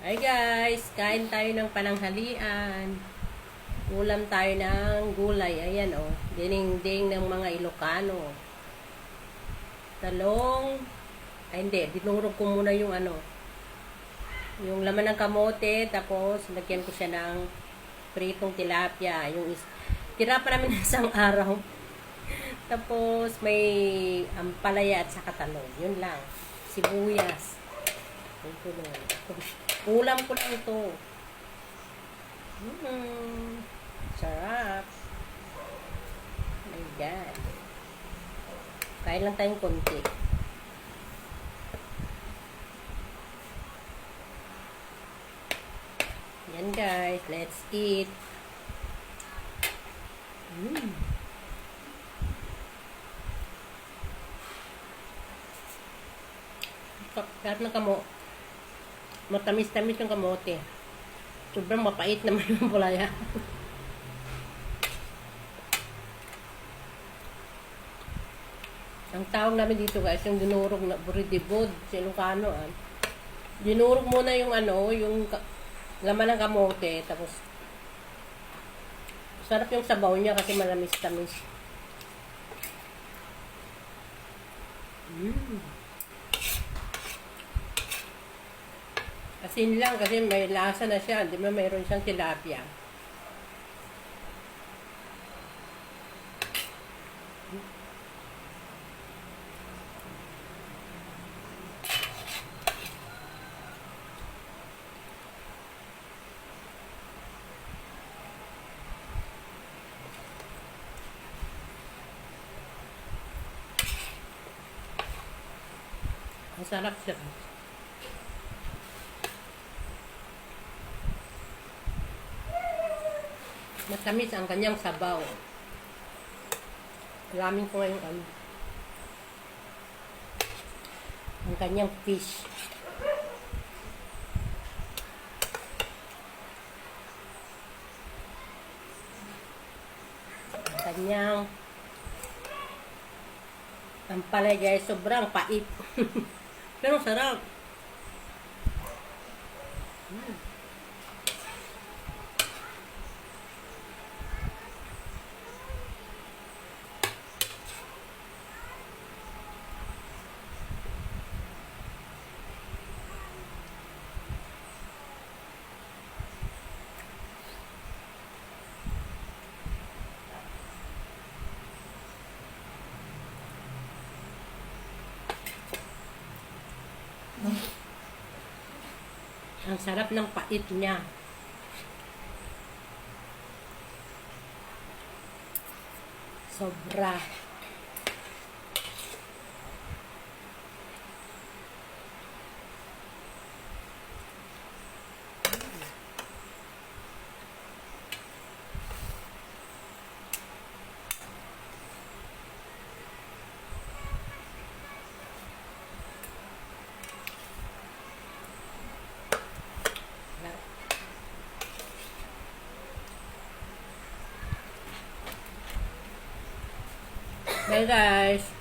Hi guys, kain tayo ng pananghalian. Ulam tayo ng gulay. Ayan oh, dinengdeng ng mga Ilocano. Talong. Ay hindi, dinurog ko muna yung yung laman ng kamote, tapos lagyan ko siya ng pritong tilapia. Tira pa namin ng isang araw. Tapos may ampalaya at saka talong. Yun lang. Sibuyas. Ulam ko lang ito. Sarap. Oh my God. Kain lang tayong konti. Yan guys. Let's eat. Lahat ng matamis-tamis yung kamote. Sobrang mapait naman yung bulaya. Ang tawag namin dito guys, yung dinurog na buridibod sa Ilocano. Dinurog muna yung yung laman ng kamote. Tapos, sarap yung sabaw niya kasi malamis-tamis. Asin lang kasi may lasa na siya. Di ba mayroon siyang tilapia. Ang sarap siya. Matamis ang kanyang sabaw. Alamin ko ngayon ang kanyang fish. Ang kanyang ampalaya guys, sobrang pait. Pero sarap. Ang sarap ng pait niya. Sobra. Bye guys.